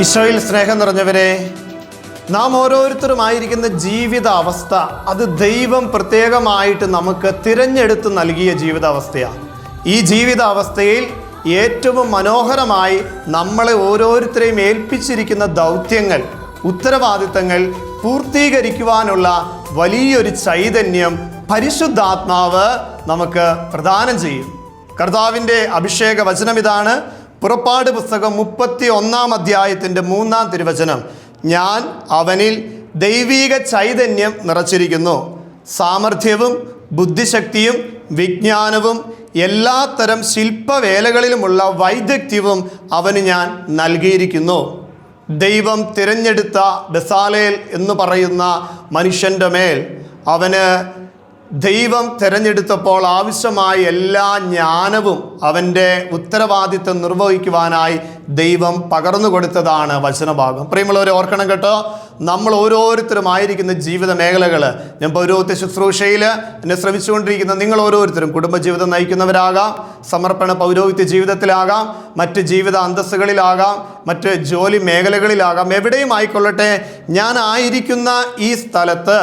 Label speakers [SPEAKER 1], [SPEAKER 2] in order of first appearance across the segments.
[SPEAKER 1] ഈശോയിൽ സ്നേഹം നിറഞ്ഞവരെ, നാം ഓരോരുത്തരുമായിരിക്കുന്ന ജീവിത അവസ്ഥ അത് ദൈവം പ്രത്യേകമായിട്ട് നമുക്ക് തിരഞ്ഞെടുത്ത് നൽകിയ ജീവിതാവസ്ഥയാണ്. ഈ ജീവിതാവസ്ഥയിൽ ഏറ്റവും മനോഹരമായി നമ്മളെ ഓരോരുത്തരെയും ഏൽപ്പിച്ചിരിക്കുന്ന ദൗത്യങ്ങൾ, ഉത്തരവാദിത്തങ്ങൾ പൂർത്തീകരിക്കുവാനുള്ള വലിയൊരു ചൈതന്യം പരിശുദ്ധാത്മാവ് നമുക്ക് പ്രദാനം ചെയ്യും. കർത്താവിൻ്റെ അഭിഷേക വചനം ഇതാണ്. പുറപ്പാട് പുസ്തകം 31-ാം അധ്യായത്തിൻ്റെ 3-ാം തിരുവചനം. ഞാൻ അവനിൽ ദൈവീക ചൈതന്യം നിറച്ചിരിക്കുന്നു, സാമർഥ്യവും ബുദ്ധിശക്തിയും വിജ്ഞാനവും എല്ലാത്തരം ശില്പവേലകളിലുമുള്ള വൈദഗ്ധ്യവും അവന് ഞാൻ നൽകിയിരിക്കുന്നു. ദൈവം തിരഞ്ഞെടുത്ത ബെസാലേൽ എന്ന് പറയുന്ന മനുഷ്യൻ്റെ മേൽ അവന് ദൈവം തിരഞ്ഞെടുത്തപ്പോൾ ആവശ്യമായ എല്ലാ ജ്ഞാനവും അവൻ്റെ ഉത്തരവാദിത്വം നിർവഹിക്കുവാനായി ദൈവം പകർന്നു കൊടുത്തതാണ് വചനഭാഗം. പ്രിയമുള്ളവരെ, ഓർക്കണം കേട്ടോ, നമ്മൾ ഓരോരുത്തരുമായിരിക്കുന്ന ജീവിത മേഖലകൾ, ഞാൻ പൗരോഹിത്യ ശുശ്രൂഷയിൽ എന്നെ ശ്രമിച്ചുകൊണ്ടിരിക്കുന്ന നിങ്ങൾ ഓരോരുത്തരും കുടുംബജീവിതം നയിക്കുന്നവരാകാം, സമർപ്പണ പൗരോഹിത്യ ജീവിതത്തിലാകാം, മറ്റ് ജീവിത അന്തസ്സുകളിലാകാം, മറ്റ് ജോലി മേഖലകളിലാകാം, എവിടെയും ആയിക്കൊള്ളട്ടെ, ഞാൻ ആയിരിക്കുന്ന ഈ സ്ഥലത്ത്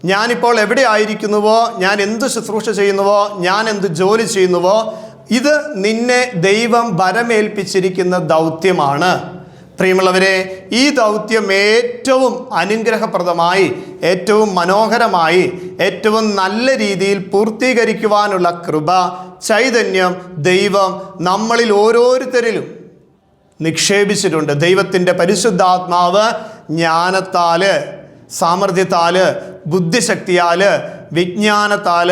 [SPEAKER 1] ഞാനിപ്പോൾ എവിടെ ആയിരിക്കുന്നുവോ, ഞാൻ എന്ത് ശുശ്രൂഷ ചെയ്യുന്നുവോ, ഞാൻ എന്ത് ജോലി ചെയ്യുന്നുവോ, ഇത് നിന്നെ ദൈവം ഭരമേൽപ്പിച്ചിരിക്കുന്ന ദൗത്യമാണ്. പ്രിയമുള്ളവരെ, ഈ ദൗത്യം ഏറ്റവും അനുഗ്രഹപ്രദമായി, ഏറ്റവും മനോഹരമായി, ഏറ്റവും നല്ല രീതിയിൽ പൂർത്തീകരിക്കുവാനുള്ള കൃപ, ചൈതന്യം ദൈവം നമ്മളിൽ ഓരോരുത്തരിലും നിക്ഷേപിച്ചിട്ടുണ്ട്. ദൈവത്തിൻ്റെ പരിശുദ്ധാത്മാവ് ജ്ഞാനത്താൽ, സാമർഥ്യത്താൽ, ബുദ്ധിശക്തിയാൽ, വിജ്ഞാനത്താൽ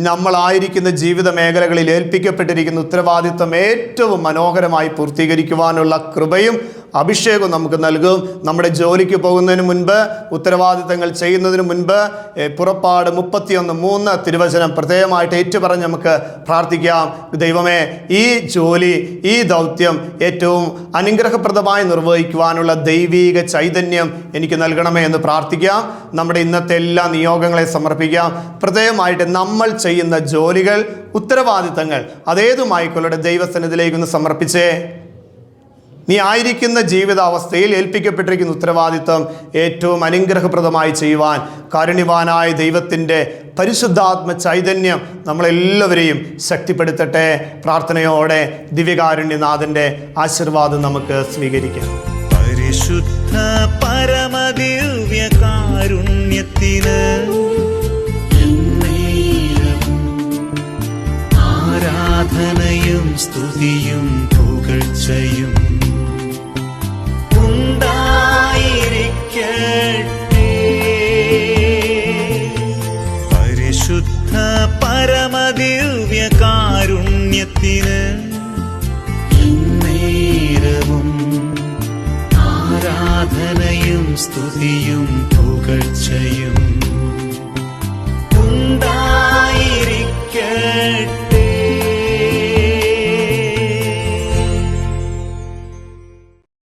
[SPEAKER 1] നമ്മളായിരിക്കുന്ന ജീവിത മേഖലകളിൽ ഏൽപ്പിക്കപ്പെട്ടിരിക്കുന്ന ഉത്തരവാദിത്വം ഏറ്റവും മനോഹരമായി പൂർത്തീകരിക്കുവാനുള്ള കൃപയും അഭിഷേകവും നമുക്ക് നൽകും. നമ്മുടെ ജോലിക്ക് പോകുന്നതിന് മുൻപ്, ഉത്തരവാദിത്തങ്ങൾ ചെയ്യുന്നതിന് മുൻപ് പുറപ്പാട് 31:3 തിരുവചനം പ്രത്യേകമായിട്ട് ഏറ്റുപറഞ്ഞ് നമുക്ക് പ്രാർത്ഥിക്കാം. ദൈവമേ, ഈ ജോലി, ഈ ദൗത്യം ഏറ്റവും അനുഗ്രഹപ്രദമായി നിർവഹിക്കുവാനുള്ള ദൈവീക ചൈതന്യം എനിക്ക് നൽകണമേ എന്ന് പ്രാർത്ഥിക്കാം. നമ്മുടെ ഇന്നത്തെ എല്ലാ നിയോഗങ്ങളെ സമർപ്പിക്കാം. പ്രത്യേകമായിട്ട് നമ്മൾ ചെയ്യുന്ന ജോലികൾ, ഉത്തരവാദിത്തങ്ങൾ അതേതുമായിക്കൊള്ളട്ടെ, ദൈവസന്നിധിയിലേക്കൊന്ന് സമർപ്പിച്ചേ. നീ ആയിരിക്കുന്ന ജീവിതാവസ്ഥയിൽ ഏൽപ്പിക്കപ്പെട്ടിരിക്കുന്ന ഉത്തരവാദിത്വം ഏറ്റവും അനുഗ്രഹപ്രദമായി ചെയ്യുവാൻ കാരുണ്യവാനായ ദൈവത്തിൻ്റെ പരിശുദ്ധാത്മ ചൈതന്യം നമ്മളെല്ലാവരെയും ശക്തിപ്പെടുത്തട്ടെ. പ്രാർത്ഥനയോടെ ദിവ്യകാരുണ്യനാഥൻ്റെ ആശീർവാദം നമുക്ക് സ്വീകരിക്കാം.
[SPEAKER 2] പരിശുദ്ധ പരമദിവ്യ കാരുണ്യത്തിന് ആരാധനയും സ്തുതിയും പുകഴ്ചയും ഉണ്ടായിരിക്കട്ടെ. പരിശുദ്ധ പരമദിവ്യ കാരുണ്യത്തിന് നേരവും ആരാധനയും സ്തുതിയും പുകഴ്ചയും